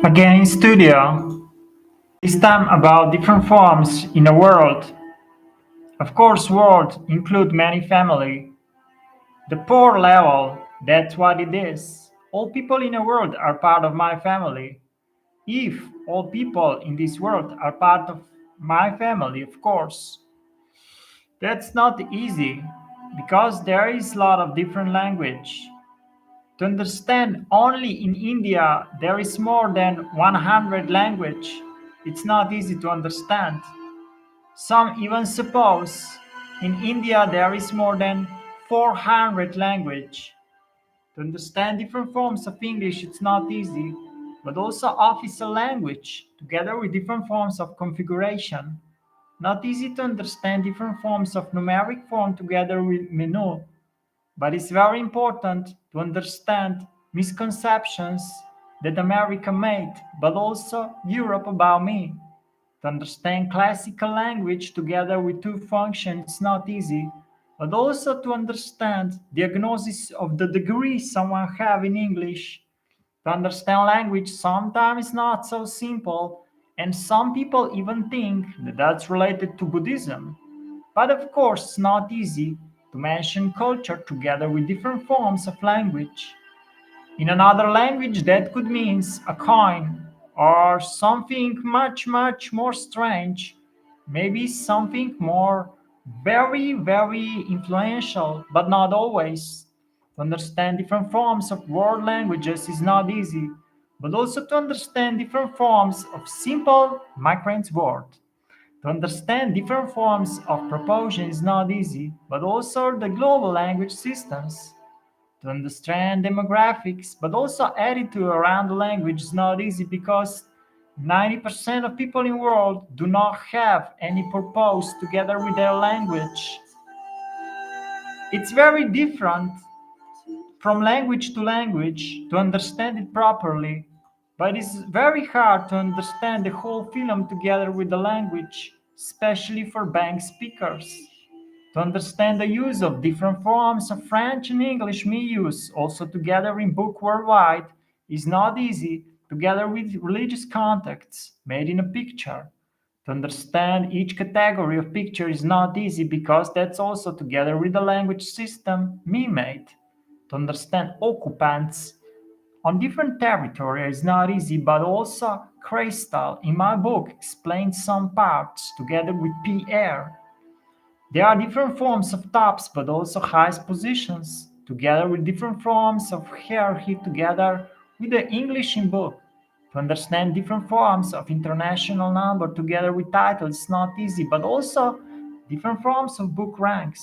Again in studio, this time about different forms in a world. Of course, world include many family. The poor level, that's what it is. All people in the world are part of my family. If all people in this world are part of my family, of course, that's not easy because there is a lot of different language. To understand only in India there is more than 100 language. It's not easy to understand. Some even suppose in India there is more than 400 language. To understand different forms of English it's not easy, but also official language together with different forms of configuration. Not easy to understand different forms of numeric form together with menu, but it's very important to understand misconceptions that America made, but also Europe about me. To understand classical language together with two functions is not easy, but also to understand diagnosis of the degree someone have in English. To understand language sometimes not so simple, and some people even think that that's related to Buddhism. But of course, it's not easy to mention culture together with different forms of language. In another language, that could mean a coin or something much, much more strange. Maybe something more very, very influential, but not always. To understand different forms of world languages is not easy, but also to understand different forms of simple migrant word. To understand different forms of proposition is not easy, but also the global language systems. To understand demographics, but also attitude around the language is not easy because 90% of people in the world do not have any purpose together with their language. It's very different from language to language to understand it properly, but it's very hard to understand the whole film together with the language, especially for bank speakers. To understand the use of different forms of French and English we use also together in book worldwide is not easy together with religious contexts made in a picture. To understand each category of picture is not easy because that's also together with the language system me made. To understand occupants on different territory is not easy, but also Crystal in my book explains some parts together with Pierre. There are different forms of tops, but also highest positions, together with different forms of hierarchy, together with the English in book. To understand different forms of international number together with titles is not easy, but also different forms of book ranks.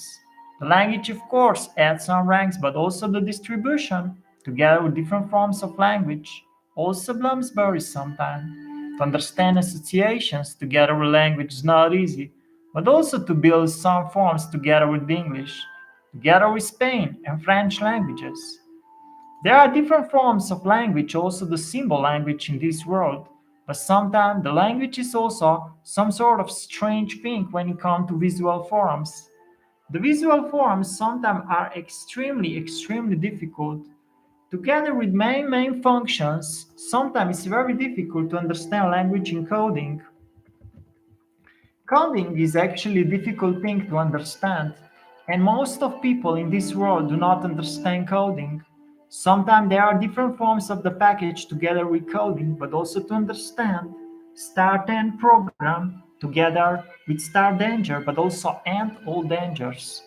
The language, of course, adds some ranks, but also the distribution, together with different forms of language, also Bloomsbury sometimes. To understand associations together with language is not easy, but also to build some forms together with English, together with Spain and French languages. There are different forms of language, also the symbol language in this world, but sometimes the language is also some sort of strange thing when it comes to visual forms. The visual forms sometimes are extremely, extremely difficult. Together with main functions, sometimes it's very difficult to understand language encoding. Coding is actually a difficult thing to understand, and most of people in this world do not understand coding. Sometimes there are different forms of the package together with coding, but also to understand start and program together with start danger, but also end all dangers.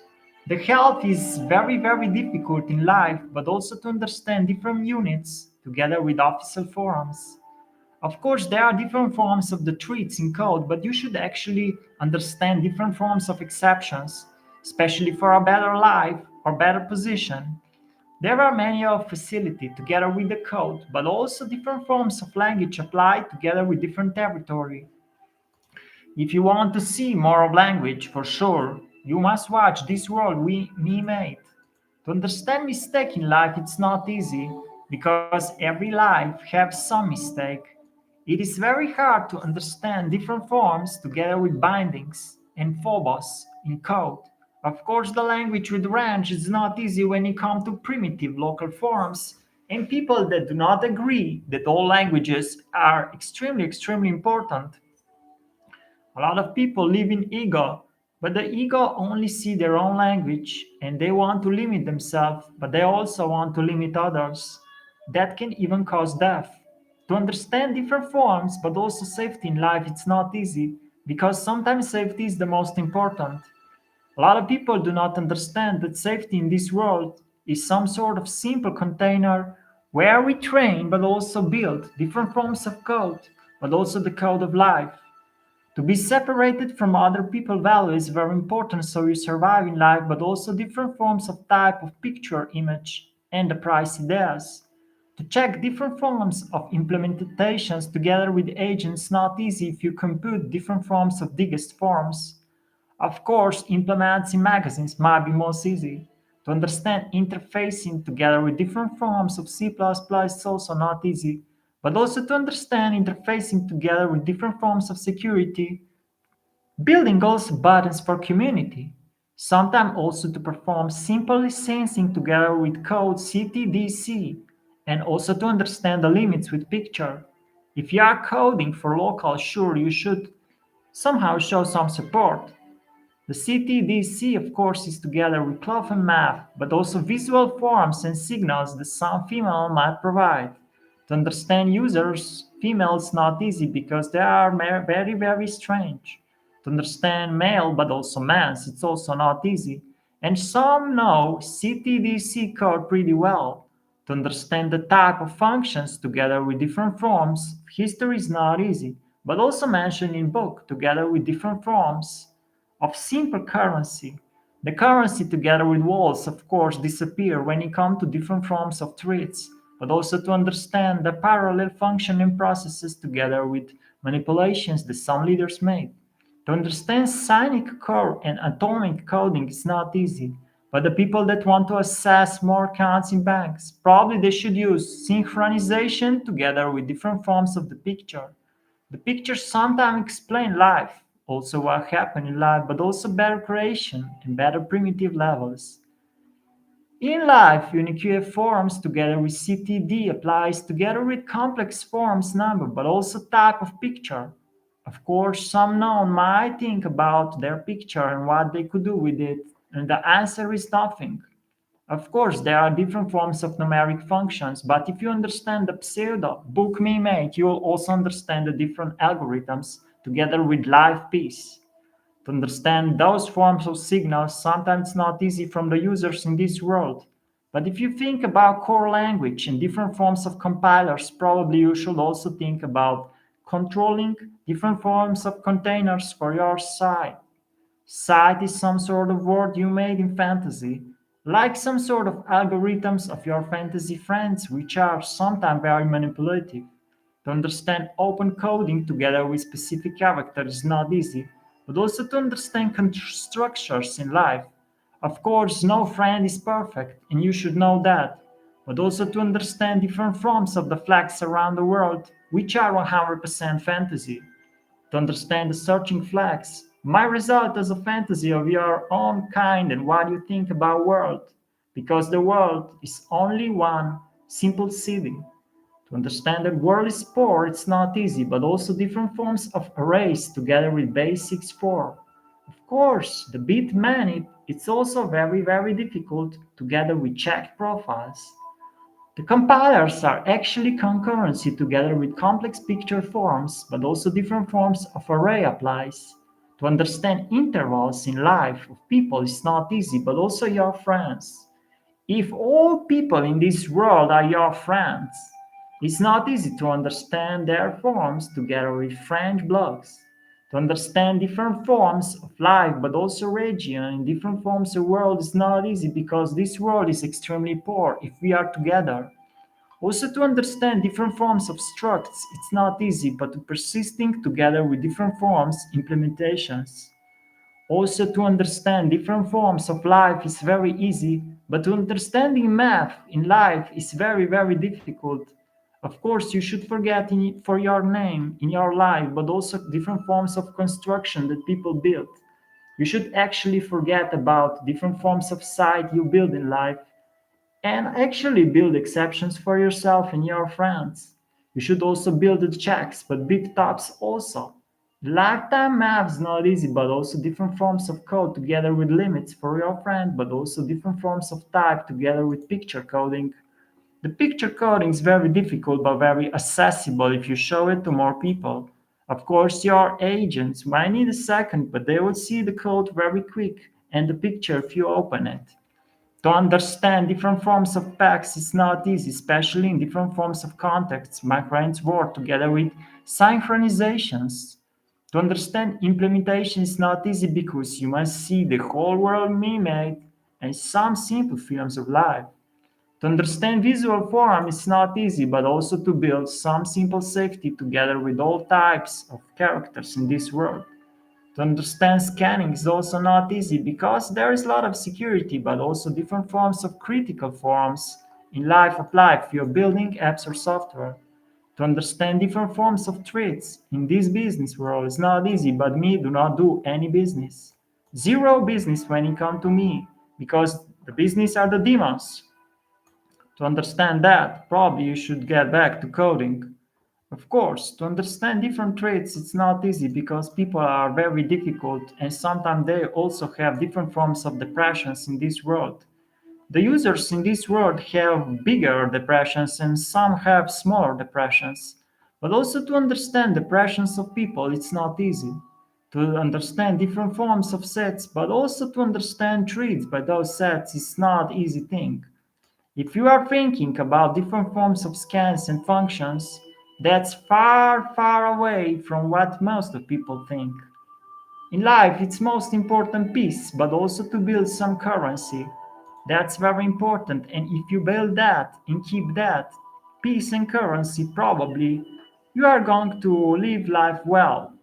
The health is very, very difficult in life, but also to understand different units together with official forums. Of course, there are different forms of the treats in code, but you should actually understand different forms of exceptions, especially for a better life or better position. There are many of facility together with the code, but also different forms of language applied together with different territory. If you want to see more of language, for sure, you must watch This World Me Made. To understand mistake in life, it's not easy because every life has some mistake. It is very hard to understand different forms together with bindings and phobos in code. Of course, the language with range is not easy when it comes to primitive local forms And people that do not agree that all languages are extremely, extremely important. A lot of people live in ego, but the ego only see their own language and they want to limit themselves, but they also want to limit others. That can even cause death. To understand different forms, but also safety in life, it's not easy because sometimes safety is the most important. A lot of people do not understand that safety in this world is some sort of simple container where we train but also build different forms of code, but also the code of life. To be separated from other people value is very important so you survive in life, but also different forms of type of picture, image, and the price it has. To check different forms of implementations together with agents not easy if you compute different forms of biggest forms. Of course, implements in magazines might be most easy. To understand interfacing together with different forms of C++ is also not easy, but also to understand interfacing together with different forms of security, building also buttons for community, sometimes also to perform simple licensing together with code CTDC, and also to understand the limits with picture. If you are coding for local, sure you should somehow show some support. The CTDC, of course, is together with cloth and math, but also visual forms and signals that some female might provide. To understand users, females not easy because they are very, very strange. To understand male, but also mans, it's also not easy. And some know CTDC code pretty well. To understand the type of functions together with different forms, history is not easy, but also mentioned in book together with different forms of simple currency. The currency together with walls, of course, disappear when you come to different forms of threats, but also to understand the parallel functioning processes together with manipulations that some leaders made. To understand cynic core and atomic coding is not easy, but the people that want to access more accounts in banks, probably they should use synchronization together with different forms of the picture. The pictures sometimes explain life, also what happened in life, but also better creation and better primitive levels. In life, Unicue forms together with CTD applies together with complex forms number, but also type of picture. Of course, some known might think about their picture and what they could do with it, and the answer is nothing. Of course, there are different forms of numeric functions, but if you understand the pseudo book me made, you will also understand the different algorithms together with live piece. To understand those forms of signals, sometimes not easy from the users in this world. But if you think about core language and different forms of compilers, probably you should also think about controlling different forms of containers for your site. Site is some sort of word you made in fantasy, like some sort of algorithms of your fantasy friends, which are sometimes very manipulative. To understand open coding together with specific characters is not easy, but also to understand structures in life. Of course, no friend is perfect, and you should know that, but also to understand different forms of the flags around the world, which are 100% fantasy. To understand the searching flags, my result is a fantasy of your own kind and what you think about world, because the world is only one simple city. To understand that world is poor, it's not easy, but also different forms of arrays together with basics for. Of course, the bit many, it's also very, very difficult together with checked profiles. The compilers are actually concurrency together with complex picture forms, but also different forms of array applies. To understand intervals in life of people is not easy, but also your friends. If all people in this world are your friends, it's not easy to understand their forms together with French blogs. To understand different forms of life, but also region and different forms of world is not easy because this world is extremely poor if we are together. Also to understand different forms of structs, it's not easy, but to persisting together with different forms implementations. Also to understand different forms of life is very easy, but to understanding math in life is very, very difficult. Of course, you should forget for your name in your life, but also different forms of construction that people build. You should actually forget about different forms of site you build in life. And actually build exceptions for yourself and your friends. You should also build the checks, but bit tops also. Lifetime math is not easy, but also different forms of code together with limits for your friend, but also different forms of type together with picture coding. The picture coding is very difficult but very accessible if you show it to more people. Of course, your agents might need a second, but they will see the code very quick and the picture if you open it. To understand different forms of packs is not easy, especially in different forms of contexts. My friends work together with synchronizations. To understand implementation is not easy because you must see the whole world made and some simple films of life. To understand visual form is not easy, but also to build some simple safety together with all types of characters in this world. To understand scanning is also not easy because there is a lot of security, but also different forms of critical forms in life of life. You're building apps or software. To understand different forms of threats in this business world is not easy, but me do not do any business. Zero business when it comes to me, because the business are the demons. To understand that, probably you should get back to coding. Of course, to understand different traits, it's not easy because people are very difficult and sometimes they also have different forms of depressions in this world. The users in this world have bigger depressions and some have smaller depressions. But also to understand depressions of people, it's not easy. To understand different forms of sets, but also to understand traits by those sets is not easy thing. If you are thinking about different forms of scans and functions, that's far, far away from what most of people think. In life, it's most important piece, but also to build some currency. That's very important, and if you build that and keep that, peace and currency, probably you are going to live life well.